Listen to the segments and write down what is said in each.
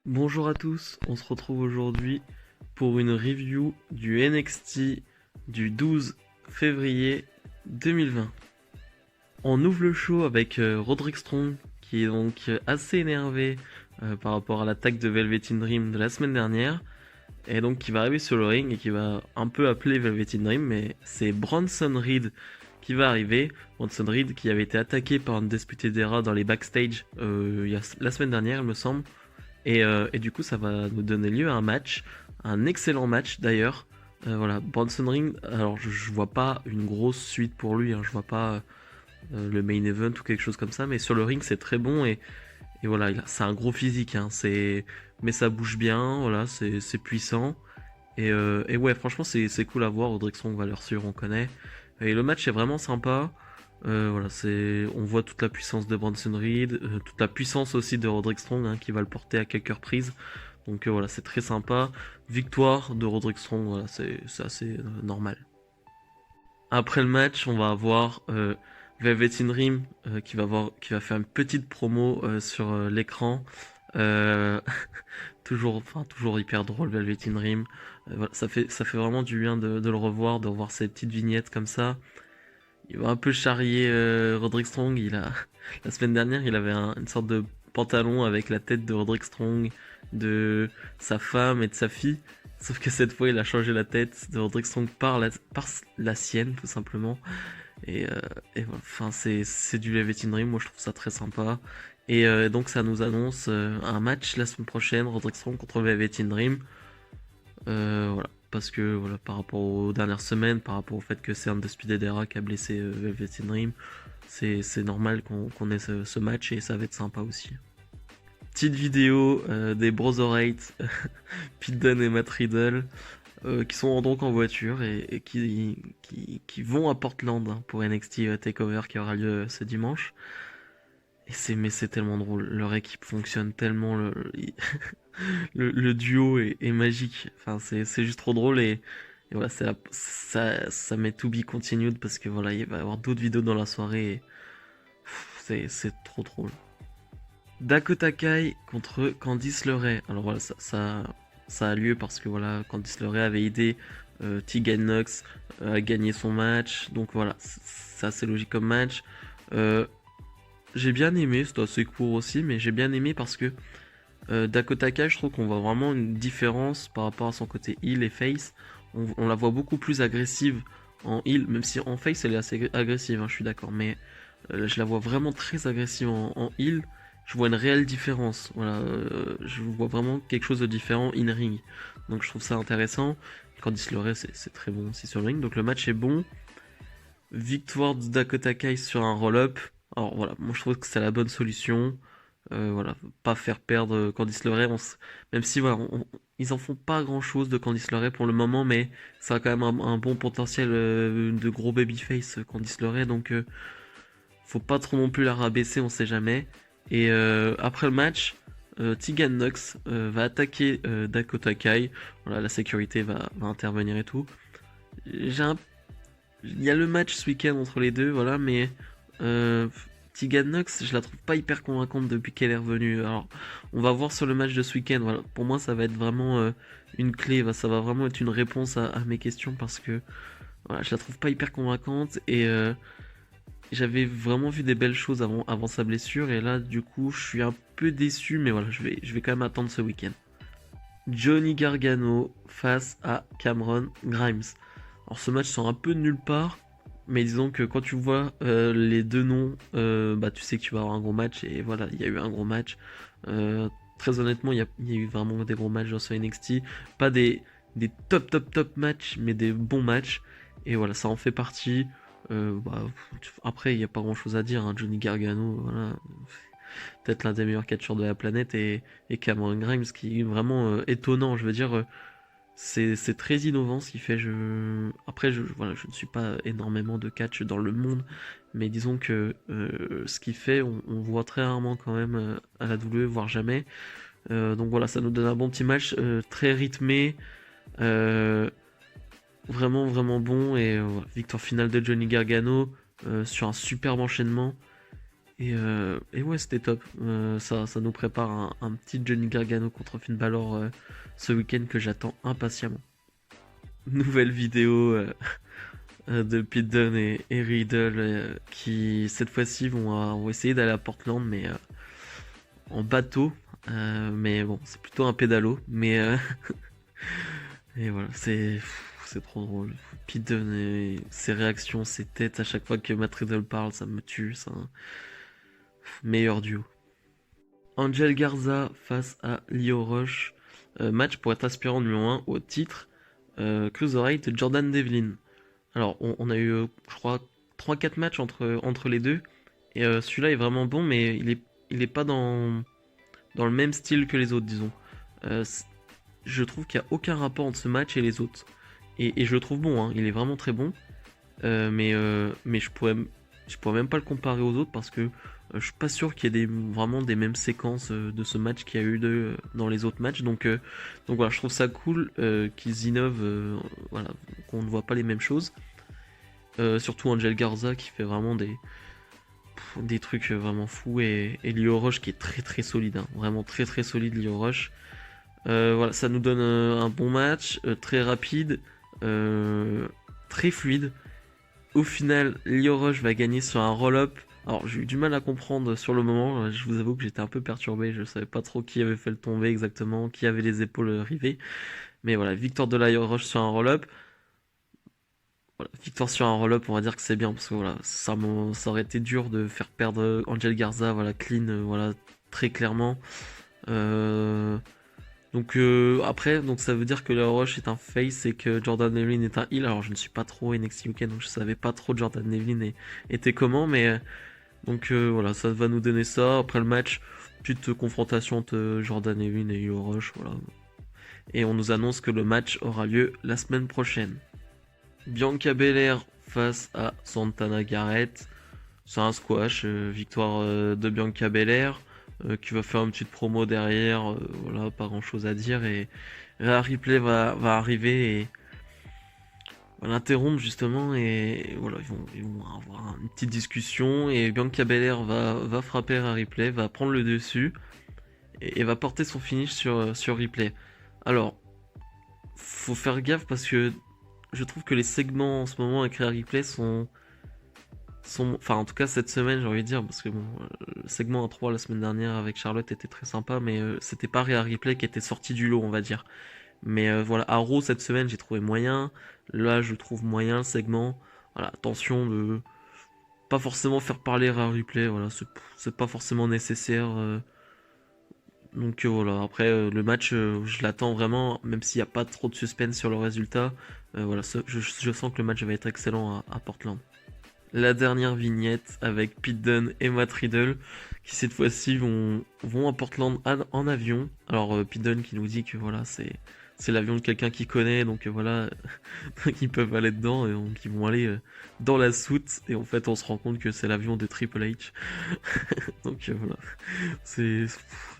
Bonjour à tous, on se retrouve aujourd'hui pour une review du NXT du 12 février 2020. On ouvre le show avec Roderick Strong qui est donc assez énervé par rapport à l'attaque de Velveteen Dream de la semaine dernière et donc qui va arriver sur le ring et qui va un peu appeler Velveteen Dream, mais c'est Bronson Reed qui va arriver. Bronson Reed qui avait été attaqué par une Undisputed Era dans les backstage la semaine dernière il me semble. Et du coup, ça va nous donner lieu à un match, un excellent match d'ailleurs. Voilà, Bronson Reed, alors je vois pas une grosse suite pour lui, hein, je vois pas le main event ou quelque chose comme ça, mais sur le ring c'est très bon et voilà, c'est un gros physique, hein, mais ça bouge bien, voilà, c'est puissant. Et ouais, franchement, c'est cool à voir. Roderick Strong, valeur sûre, on connaît. Et le match est vraiment sympa. Voilà, on voit toute la puissance de Bronson Reed, toute la puissance aussi de Roderick Strong, hein, qui va le porter à quelques reprises. Donc voilà, c'est très sympa. Victoire de Roderick Strong, voilà, c'est assez normal. Après le match, on va avoir Velveteen Dream qui va faire une petite promo sur l'écran. Euh, toujours hyper drôle, Velveteen Dream. Voilà, ça fait vraiment du bien de le revoir, de revoir ces petites vignettes comme ça. Il va un peu charrier Roderick Strong. La semaine dernière, il avait une sorte de pantalon avec la tête de Roderick Strong, de sa femme et de sa fille. Sauf que cette fois, il a changé la tête de Roderick Strong par la sienne, tout simplement. Et, euh, et voilà, enfin, c'est du Velveteen Dream. Moi, je trouve ça très sympa. Donc, ça nous annonce un match la semaine prochaine, Roderick Strong contre Velveteen Dream. Voilà, parce que voilà, par rapport aux dernières semaines, par rapport au fait que c'est Undisputed Era qui a blessé Velveteen Dream, c'est normal qu'on ait ce match et ça va être sympa aussi. Petite vidéo des Brotherhate, Pete Dunne et Matt Riddle, qui sont donc en voiture et qui vont à Portland, hein, pour NXT Takeover qui aura lieu ce dimanche. Mais c'est tellement drôle, leur équipe fonctionne tellement, le duo est magique. Enfin, c'est juste trop drôle et voilà, ça met to be continued parce que voilà, il va y avoir d'autres vidéos dans la soirée et c'est trop drôle. Dakota Kai contre Candice LeRae. Alors voilà, ça a lieu parce que voilà, Candice LeRae avait aidé Tegan Nox à gagner son match. Donc voilà, c'est assez logique comme match. Euh, j'ai bien aimé, c'est assez court aussi, mais j'ai bien aimé parce que Dakota Kai, je trouve qu'on voit vraiment une différence par rapport à son côté heal et face. On la voit beaucoup plus agressive en heal, même si en face elle est assez agressive, hein, je suis d'accord, mais je la vois vraiment très agressive en heal. Je vois une réelle différence. Voilà, je vois vraiment quelque chose de différent in ring. Donc je trouve ça intéressant. Candice LeRae, c'est très bon aussi sur le ring. Donc le match est bon. Victoire de Dakota Kai sur un roll-up. Alors voilà, moi je trouve que c'est la bonne solution. Voilà, pas faire perdre Candice LeRae, même si voilà, ils en font pas grand chose de Candice LeRae pour le moment, mais ça a quand même un bon potentiel de gros babyface Candice LeRae, donc faut pas trop non plus la rabaisser, on sait jamais. Et après le match, Tegan Nox va attaquer Dakota Kai, voilà, la sécurité va intervenir et tout. J'ai un Il y a le match ce week-end entre les deux, voilà, mais euh, Tegan Nox, je la trouve pas hyper convaincante depuis qu'elle est revenue. Alors, on va voir sur le match de ce week-end. Voilà, pour moi, ça va être vraiment une clé. Ça va vraiment être une réponse à mes questions parce que voilà, je la trouve pas hyper convaincante et j'avais vraiment vu des belles choses avant sa blessure et là, du coup, je suis un peu déçu, mais voilà, je vais quand même attendre ce week-end. Johnny Gargano face à Cameron Grimes. Alors ce match sort un peu de nulle part, mais disons que quand tu vois les deux noms, bah tu sais que tu vas avoir un gros match et voilà, il y a eu un gros match. Très honnêtement, il y a eu vraiment des gros matchs dans ce NXT, pas des top matchs, mais des bons matchs. Et voilà, ça en fait partie. Après, il n'y a pas grand chose à dire, hein. Johnny Gargano, voilà, peut-être l'un des meilleurs catcheurs de la planète et Cameron Grimes qui est vraiment étonnant. Je veux dire, c'est très innovant ce qu'il fait. Après, voilà, je ne suis pas énormément de catch dans le monde, mais disons que ce qu'il fait, on voit très rarement quand même à la WWE, voire jamais. Donc voilà, ça nous donne un bon petit match, très rythmé, euh, vraiment bon. Et voilà, victoire finale de Johnny Gargano sur un superbe enchaînement. Et ouais, c'était top. Ça nous prépare un petit Johnny Gargano contre Finn Balor ce week-end que j'attends impatiemment. Nouvelle vidéo de Pete Dunne et Riddle qui cette fois-ci vont essayer d'aller à Portland mais en bateau. Mais bon, c'est plutôt un pédalo. Mais et voilà, c'est trop drôle. Pete Dunne et ses réactions, ses têtes à chaque fois que Matt Riddle parle, ça me tue. C'est un meilleur duo. Angel Garza face à Lio Rush. Match pour être aspirant numéro 1 au titre Cruiserweight de Jordan Devlin. Alors, on a eu, je crois, 3-4 matchs entre les deux. Et celui-là est vraiment bon, mais il est pas dans le même style que les autres, disons. Euh, je trouve qu'il n'y a aucun rapport entre ce match et les autres. Et je le trouve bon, hein, il est vraiment très bon. Mais je pourrais même pas le comparer aux autres parce que je suis pas sûr qu'il y ait vraiment des mêmes séquences de ce match qu'il y a eu dans les autres matchs. Donc voilà, je trouve ça cool qu'ils innovent, voilà, qu'on ne voit pas les mêmes choses. Surtout Angel Garza qui fait vraiment des trucs vraiment fous et Lio Rush qui est très très solide, hein, vraiment très très solide Lio Rush. Voilà, ça nous donne un bon match, très rapide, très fluide. Au final, Lio Rush va gagner sur un roll-up. Alors, j'ai eu du mal à comprendre sur le moment. Je vous avoue que j'étais un peu perturbé. Je savais pas trop qui avait fait le tomber exactement, qui avait les épaules rivées. Mais voilà, victoire de Lio Rush sur un roll-up. Voilà, victoire sur un roll-up, on va dire que c'est bien parce que voilà, ça aurait été dur de faire perdre Angel Garza, voilà, clean, voilà, très clairement. Euh, après, donc ça veut dire que Lio Rush est un face et que Jordan Devlin est un heel. Alors je ne suis pas trop NXT UK, donc je savais pas trop Jordan Devlin était comment, mais voilà, ça va nous donner ça. Après le match, petite confrontation entre Jordan Devlin et Lio Rush, voilà. Et on nous annonce que le match aura lieu la semaine prochaine. Bianca Belair face à Santana Garrett. C'est un squash, victoire de Bianca Belair. Qui va faire une petite promo derrière, voilà, pas grand chose à dire. Et Rhea Ripley va arriver et va l'interrompre justement. Et voilà, ils vont avoir une petite discussion. Et Bianca Belair va frapper Rhea Ripley, va prendre le dessus et va porter son finish sur Ripley. Alors, faut faire gaffe parce que je trouve que les segments en ce moment avec Rhea Ripley enfin en tout cas cette semaine j'ai envie de dire parce que bon le segment A3 la semaine dernière avec Charlotte était très sympa mais c'était pas Rhea Ripley qui était sorti du lot on va dire mais voilà à Raw cette semaine j'ai trouvé moyen, là je trouve moyen le segment, voilà attention de pas forcément faire parler Rhea Ripley, voilà c'est pas forcément nécessaire voilà après le match je l'attends vraiment même s'il n'y a pas trop de suspense sur le résultat, voilà je sens que le match va être excellent à Portland. La dernière vignette avec Pete Dunne et Matt Riddle qui cette fois-ci vont à Portland en avion. Alors Pete Dunne qui nous dit que voilà c'est l'avion de quelqu'un qu'il connaît donc voilà ils peuvent aller dedans et donc ils vont aller dans la soute et en fait on se rend compte que c'est l'avion de Triple H. Donc voilà c'est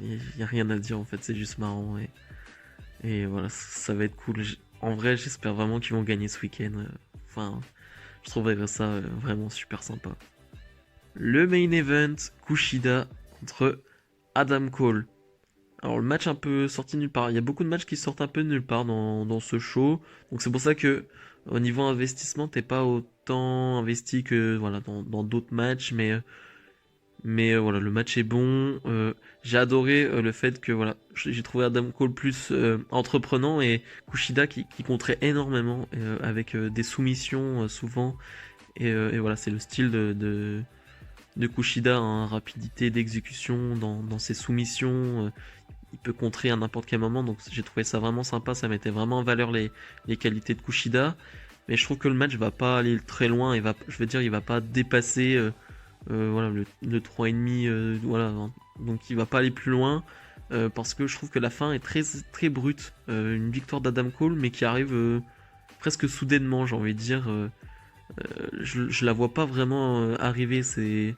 il y a rien à dire en fait c'est juste marrant et voilà ça va être cool. En vrai j'espère vraiment qu'ils vont gagner ce week-end. Enfin je trouverais ça vraiment super sympa. Le main event, Kushida contre Adam Cole. Alors le match un peu sorti nulle part. Il y a beaucoup de matchs qui sortent un peu de nulle part dans ce show. Donc c'est pour ça que au niveau investissement, t'es pas autant investi que voilà dans d'autres matchs. Mais voilà, le match est bon. J'ai adoré le fait que voilà, j'ai trouvé Adam Cole plus entreprenant et Kushida qui compterait énormément avec des soumissions souvent. Et voilà, c'est le style de Kushida, hein, rapidité d'exécution dans ses soumissions. Il peut contrer à n'importe quel moment, donc j'ai trouvé ça vraiment sympa. Ça mettait vraiment en valeur les qualités de Kushida. Mais je trouve que le match va pas aller très loin. Je veux dire, il va pas dépasser voilà, le 3,5. Voilà, hein. Donc il va pas aller plus loin. Parce que je trouve que la fin est très, très brute. Une victoire d'Adam Cole, mais qui arrive presque soudainement, j'ai envie de dire. Je la vois pas vraiment arriver. C'est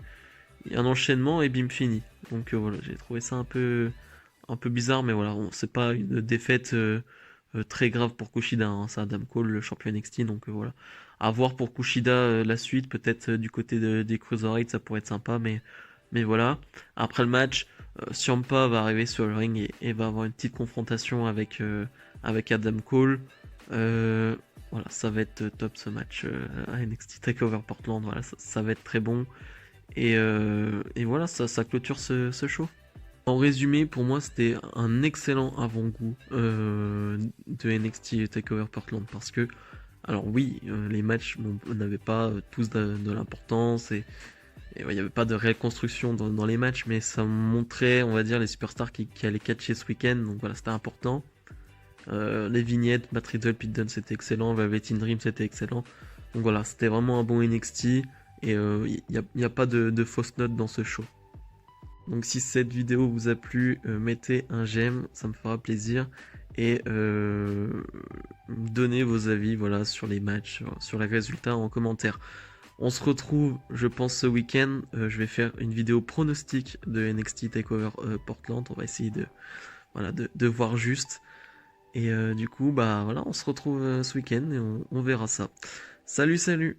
un enchaînement et bim fini. Donc voilà, j'ai trouvé ça un peu bizarre, mais voilà, c'est pas une défaite très grave pour Kushida. Hein, c'est Adam Cole, le champion NXT, donc voilà. À voir pour Kushida la suite, peut-être du côté des Cruiserweight, ça pourrait être sympa, mais Mais voilà, après le match, Ciampa va arriver sur le ring et va avoir une petite confrontation avec Adam Cole. Euh, voilà, ça va être top ce match à NXT TakeOver Portland. Voilà, ça va être très bon. Et voilà, ça clôture ce show. En résumé, pour moi, c'était un excellent avant-goût de NXT TakeOver Portland parce que, alors oui, les matchs n'avaient pas tous de l'importance et ouais, il n'y avait pas de réelle construction dans les matchs, mais ça montrait, on va dire, les superstars qui allaient catcher ce week-end, donc voilà, c'était important. Les vignettes, Matt Riddle, Pete Dunne, c'était excellent, Velvet in Dream, c'était excellent. Donc voilà, c'était vraiment un bon NXT et il n'y a pas de fausses notes dans ce show. Donc si cette vidéo vous a plu, mettez un j'aime, ça me fera plaisir. Et donnez vos avis voilà, sur les matchs, sur les résultats en commentaire. On se retrouve, je pense, ce week-end. Je vais faire une vidéo pronostic de NXT TakeOver Portland. On va essayer voilà, de voir juste. Et du coup, bah voilà, on se retrouve ce week-end et on verra ça. Salut, salut!